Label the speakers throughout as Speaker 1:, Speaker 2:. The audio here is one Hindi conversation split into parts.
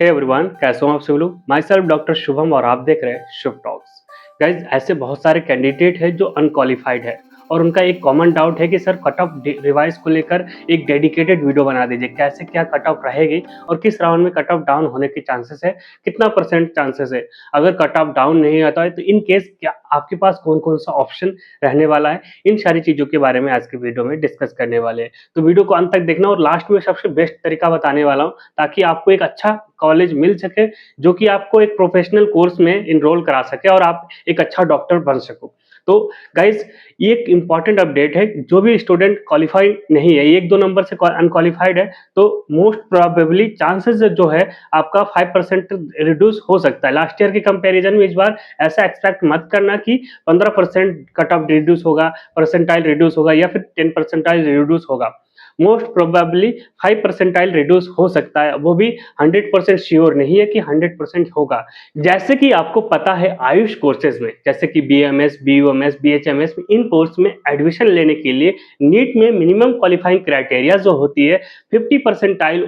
Speaker 1: हे एवरीवन, कैसे हो आप सभी लोग। माई सेल्फ डॉक्टर शुभम और आप देख रहे हैं शुभ टॉक्स। गाइज, ऐसे बहुत सारे कैंडिडेट हैं जो अनक्वालिफाइड है और उनका एक कॉमन डाउट है कि सर कट ऑफ रिवाइज को लेकर एक डेडिकेटेड वीडियो बना दीजिए, कैसे क्या कट ऑफ रहेगी और किस राउंड में कट ऑफ डाउन होने के चांसेस है, कितना परसेंट चांसेस है। अगर कट ऑफ डाउन नहीं आता है तो इन केस क्या आपके पास कौन कौन सा ऑप्शन रहने वाला है, इन सारी चीज़ों के बारे में आज के वीडियो में डिस्कस करने वाले हैं। तो वीडियो को अंत तक देखना और लास्ट में सबसे बेस्ट तरीका बताने वाला हूँ ताकि आपको एक अच्छा कॉलेज मिल सके जो कि आपको एक प्रोफेशनल कोर्स में इनरोल करा सके और आप एक अच्छा डॉक्टर बन सको। तो गाइज, ये एक इंपॉर्टेंट अपडेट है। जो भी स्टूडेंट क्वालिफाइड नहीं है, एक दो नंबर से अनक्वालिफाइड है, तो मोस्ट प्रोबेबली चांसेस जो है आपका 5% रिड्यूस हो सकता है। लास्ट ईयर के कंपैरिजन में इस बार ऐसा एक्सपेक्ट मत करना कि 15% कट ऑफ रिड्यूस होगा, परसेंटाइल रिड्यूस होगा या फिर 10 परसेंटाइल रिड्यूस होगा। मोस्ट प्रोबेबली 5 परसेंटाइल रिड्यूस हो सकता है, वो भी 100% श्योर नहीं है कि 100% होगा। जैसे कि आपको पता है आयुष कोर्सेज में, जैसे कि बीएमएस, बीयूएमएस, बीएचएमएस, इन कोर्स में एडमिशन लेने के लिए नीट में मिनिमम क्वालिफाइंग क्राइटेरिया जो होती है 50 परसेंटाइल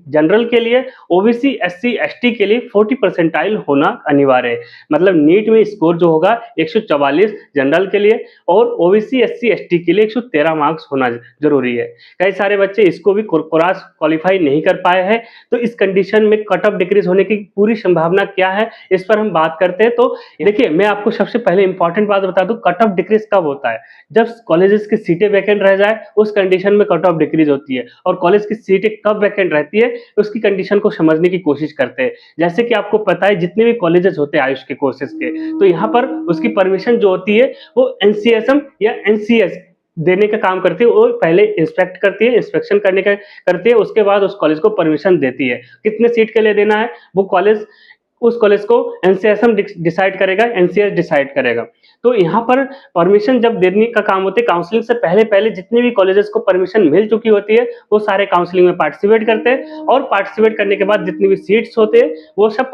Speaker 1: जनरल के लिए, ओबीसी एससी एसटी के लिए 40 परसेंटाइल होना अनिवार्य है। मतलब नीट में स्कोर जो होगा 144 जनरल के लिए और ओबीसी एससी एसटी के लिए 113 मार्क्स होना जरूरी है। कई सारे बच्चे इसको भी क्रॉस क्वालिफाई नहीं कर पाए हैं, तो इस कंडीशन में कट ऑफ डिक्रीज होने की पूरी संभावना क्या है, इस पर हम बात करते हैं। तो देखिए, मैं आपको सबसे पहले इंपॉर्टेंट बात बता दूं, कट ऑफ डिक्रीज कब होता है? जब कॉलेजेस की सीटें वैकेंट रह जाए, उस कंडीशन में कट ऑफ डिक्रीज होती है। और कॉलेज की सीटें कब वैकेंट रहती है, उसकी कंडीशन को समझने की कोशिश करते हैं। जैसे कि आपको पता है, जितने भी कॉलेजेस होते हैं आयुष के कोर्सेज के, तो यहाँ पर उसकी परमिशन जो होती है वो एनसीएसएम या एनसीएस देने का काम करती है। वो पहले इंस्पेक्ट करती है, इंस्पेक्शन करने का करती है, उसके बाद उस कॉलेज को परमिशन देती है। कितने सीट के लिए देना है वो कॉलेज, उस कॉलेज को एनसीएसएम डिसाइड करेगा, एनसीएस डिसाइड करेगा। तो यहाँ पर परमिशन जब देने का काम होता है, काउंसलिंग से पहले पहले जितने भी कॉलेजेस को परमिशन मिल चुकी होती है वो सारे काउंसलिंग में पार्टिसिपेट करते हैं और पार्टिसिपेट करने के बाद जितनी भी सीट्स होते हैं वो सब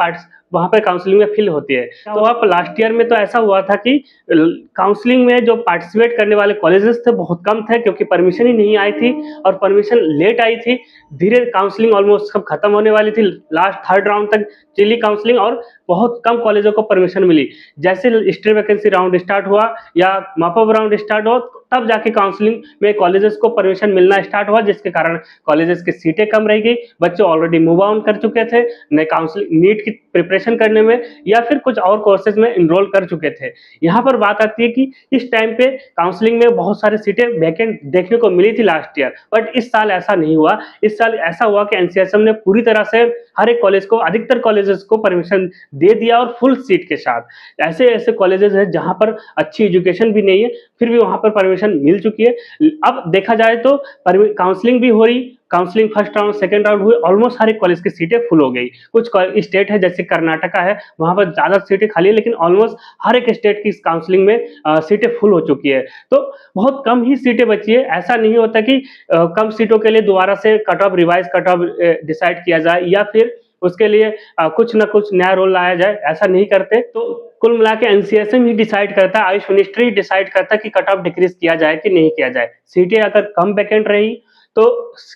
Speaker 1: वहां पर काउंसलिंग में फिल होती है। तो आप लास्ट ईयर में तो ऐसा हुआ था कि काउंसलिंग में जो पार्टिसिपेट करने वाले कॉलेजेस थे बहुत कम थे, क्योंकि परमिशन ही नहीं आई थी और परमिशन लेट आई थी। धीरे काउंसलिंग ऑलमोस्ट सब खत्म होने वाली थी, लास्ट थर्ड राउंड तक चली काउंसलिंग और बहुत कम कॉलेजों को परमिशन मिली। जैसे स्टे वैकेंसी राउंड स्टार्ट हुआ या मॉपअप राउंड स्टार्ट हुआ, तब जाके काउंसलिंग में कॉलेजेस को परमिशन मिलना स्टार्ट हुआ, जिसके कारण कॉलेजेस की सीटें कम रह गई। बच्चे ऑलरेडी मूव ऑन कर चुके थे, नए काउंसलिंग नीट की प्रिपरेशन करने में या फिर कुछ और कोर्सेज में इनरोल कर चुके थे। यहाँ पर बात आती है कि इस टाइम पे काउंसलिंग में बहुत सारी सीटें वैकेंट देखने को मिली थी लास्ट ईयर, बट इस साल ऐसा नहीं हुआ। इस साल ऐसा हुआ कि एनसीएसएम ने पूरी तरह से हर एक कॉलेज को, अधिकतर कॉलेजेस को परमिशन दे दिया और फुल सीट के साथ। ऐसे ऐसे कॉलेजेस हैं जहां पर अच्छी एजुकेशन भी नहीं है, फिर भी वहां पर परमिशन मिल चुकी है। अब देखा जाए तो काउंसलिंग भी हो रही, counselling first round second round हुए, ऑलमोस्ट सारे कॉलेज की सीटें फुल हो गई। कुछ स्टेट है जैसे कर्नाटका है, वहां पर ज्यादा सीटें खाली है, लेकिन ऑलमोस्ट हर एक स्टेट की काउंसलिंग में सीटें फुल हो चुकी है। तो बहुत कम ही सीटें बची है। ऐसा नहीं होता कि कम सीटों के लिए दोबारा से cut off revise cut off decide किया जाए या फिर उसके लिए कुछ ना कुछ नया रूल लाया जाए, ऐसा नहीं करते। तो कुल मिला के एनसीएसएम ही डिसाइड करता है, आयुष मिनिस्ट्री डिसाइड करता है कि कट ऑफ डिक्रीज किया जाए कि नहीं किया जाए। सीटें अगर कम वैकेंट रही तो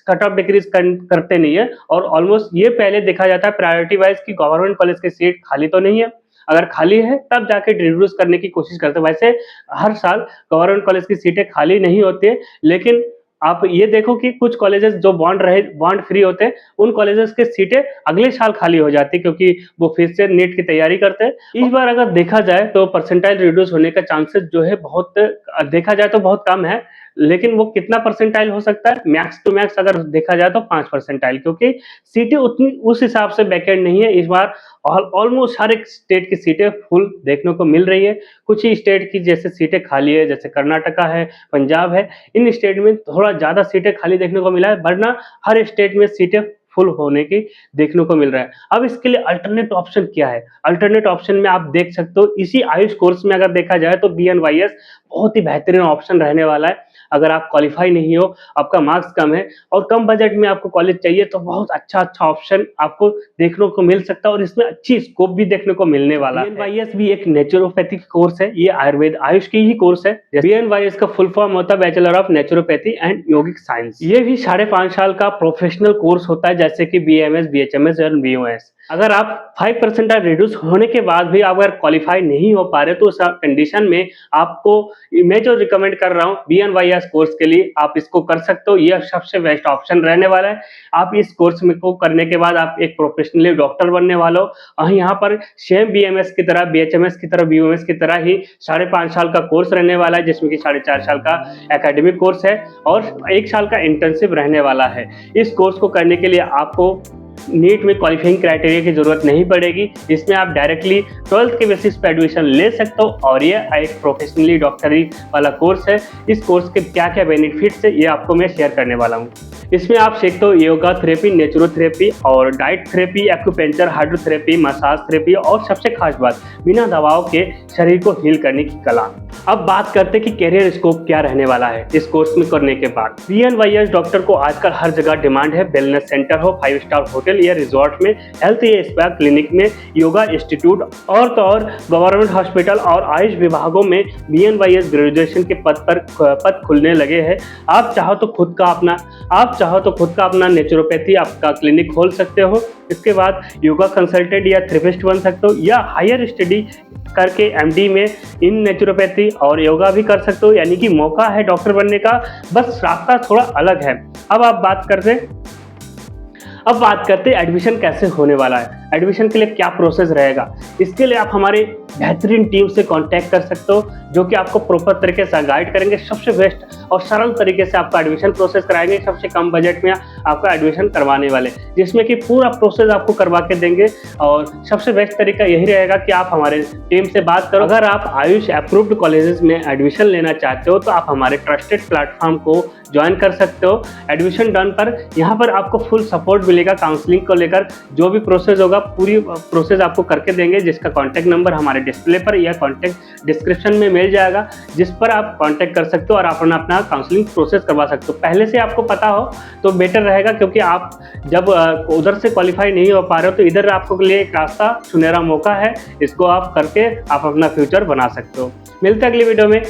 Speaker 1: कट ऑफ डिक्रीज करते नहीं है। और ऑलमोस्ट ये पहले देखा जाता है प्रायोरिटी वाइज कि गवर्नमेंट कॉलेज की सीट खाली तो नहीं है, अगर खाली है तब जाके रिड्यूस करने की कोशिश करते हैं। वैसे हर साल गवर्नमेंट कॉलेज की सीटें खाली नहीं होती है, लेकिन आप ये देखो कि कुछ कॉलेजेस जो बॉन्ड फ्री होते हैं, उन कॉलेजेस के सीटें अगले साल खाली हो जाती है, क्योंकि वो फिर से नीट की तैयारी करते हैं। इस बार अगर देखा जाए तो परसेंटाइल रिड्यूस होने का चांसेस जो है बहुत, देखा जाए तो बहुत कम है, लेकिन वो कितना परसेंटाइल हो सकता है? मैक्स टू मैक्स अगर देखा जाए तो 5 परसेंटाइल, क्योंकि सीटें उतनी उस हिसाब से वैकेंट नहीं है। इस बार ऑलमोस्ट हर एक स्टेट की सीटें फुल देखने को मिल रही है। कुछ ही स्टेट की जैसे सीटें खाली है, जैसे कर्नाटका है, पंजाब है, इन स्टेट में थोड़ा ज्यादा सीटें खाली देखने को मिला है, वरना हर स्टेट में सीटें फुल होने की देखने को मिल रहा है। अब इसके लिए अल्टरनेट ऑप्शन क्या है? अल्टरनेट ऑप्शन में आप देख सकते हो, इसी आयुष कोर्स में अगर देखा जाए तो बीएनवाईएस बहुत ही बेहतरीन ऑप्शन रहने वाला है। अगर आप क्वालिफाई नहीं हो, आपका मार्क्स कम है और कम बजट में आपको कॉलेज चाहिए, तो बहुत अच्छा ऑप्शन आपको देखने को मिल सकता है और इसमें अच्छी स्कोप भी देखने को मिलने वाला है। बीएनवाईएस भी एक नेचुरोपैथिक कोर्स है, ये आयुर्वेद आयुष की ही कोर्स है। बीएनवाईएस का फुल फॉर्म होता है bachelor of naturopathy and yogic science. ये भी 5.5 साल का प्रोफेशनल कोर्स होता है, जैसे कि बीएमएस, बीएचएमएस और बीओएस। अगर आप 5 परसेंटाइल रिड्यूस होने के बाद भी आप अगर क्वालिफाई नहीं हो पा रहे तो उस कंडीशन में आपको मैं जो रिकमेंड कर रहा हूँ BNYS कोर्स के लिए आप इसको कर सकते हो। यह सबसे बेस्ट ऑप्शन रहने वाला है। आप इस कोर्स में को करने के बाद आप एक प्रोफेशनली डॉक्टर बनने वाले हो। यहाँ पर सेम BMS की तरह, BHMS की तरह, BOMS की तरह ही 5.5 साल का कोर्स रहने वाला है, जिसमें कि 4.5 साल का एकेडमिक कोर्स है और 1 साल का इंटर्नशिप रहने वाला है। इस कोर्स को करने के लिए आपको नीट में क्वालिफाइंग क्राइटेरिया की जरूरत नहीं पड़ेगी। इसमें आप डायरेक्टली 12th के बेसिस पे एडमिशन ले सकते हो और ये एक प्रोफेशनली डॉक्टरी वाला कोर्स है। इस कोर्स के क्या क्या बेनिफिट्स है ये आपको मैं शेयर करने वाला हूँ। इसमें आप सीखते हो योगा थेरेपी, नेचुरोथेरेपी और diet therapy, acupuncture, hydrotherapy, massage therapy और सबसे खास बात बिना दवाओं के शरीर को हील करने की कला। अब बात करते हैं कि कैरियर स्कोप क्या रहने वाला है इस कोर्स में करने के बाद। BNYS डॉक्टर को आजकल हर जगह डिमांड है। वेलनेस सेंटर हो, 5 स्टार होटल या रिजॉर्ट में, हेल्थ या स्पा क्लिनिक में, योगा इंस्टीट्यूट और तो और गवर्नमेंट हॉस्पिटल और आयुष विभागों में BNYS ग्रेजुएशन के पद खुलने लगे हैं। आप चाहो तो खुद का अपना नेचुरोपैथी आपका क्लिनिक खोल सकते हो। इसके बाद योगा कंसल्टेंट या थेरेपिस्ट बन सकते हो या हायर स्टडी करके MD में इन नेचुरोपैथी और योगा भी कर सकते हो। यानी कि मौका है डॉक्टर बनने का, बस रास्ता थोड़ा अलग है। अब बात करते हैं एडमिशन कैसे होने वाला है। एडमिशन के लिए क्या प्रोसेस रहेगा, इसके लिए आप हमारे बेहतरीन टीम से कांटेक्ट कर सकते हो, जो कि आपको प्रॉपर तरीके से गाइड करेंगे। सबसे बेस्ट और सरल तरीके से आपका एडमिशन प्रोसेस कराएंगे। सबसे कम बजट में आपका एडमिशन करवाने वाले, जिसमें कि पूरा प्रोसेस आपको करवा के देंगे। और सबसे बेस्ट तरीका यही रहेगा कि आप हमारे टीम से बात करो। अगर आप आयुष अप्रूव्ड कॉलेजेस में एडमिशन लेना चाहते हो तो आप हमारे ट्रस्टेड प्लेटफॉर्म को ज्वाइन कर सकते हो। एडमिशन डन पर यहाँ पर आपको फुल सपोर्ट मिलेगा। काउंसलिंग को लेकर जो भी प्रोसेस होगा पूरी प्रोसेस आपको करके देंगे, जिसका कॉन्टैक्ट नंबर हमारे डिस्प्ले पर या कॉन्टैक्ट डिस्क्रिप्शन में मिल जाएगा, जिस पर आप कॉन्टैक्ट कर सकते हो और अपना काउंसलिंग प्रोसेस करवा सकते हो। पहले से आपको पता हो तो बेटर रहेगा, क्योंकि आप जब उधर से क्वालिफाई नहीं हो पा रहे हो तो इधर आपको लिए एक रास्ता, सुनहरा मौका है। इसको आप करके आप अपना फ्यूचर बना सकते हो। मिलते हैं अगली वीडियो में।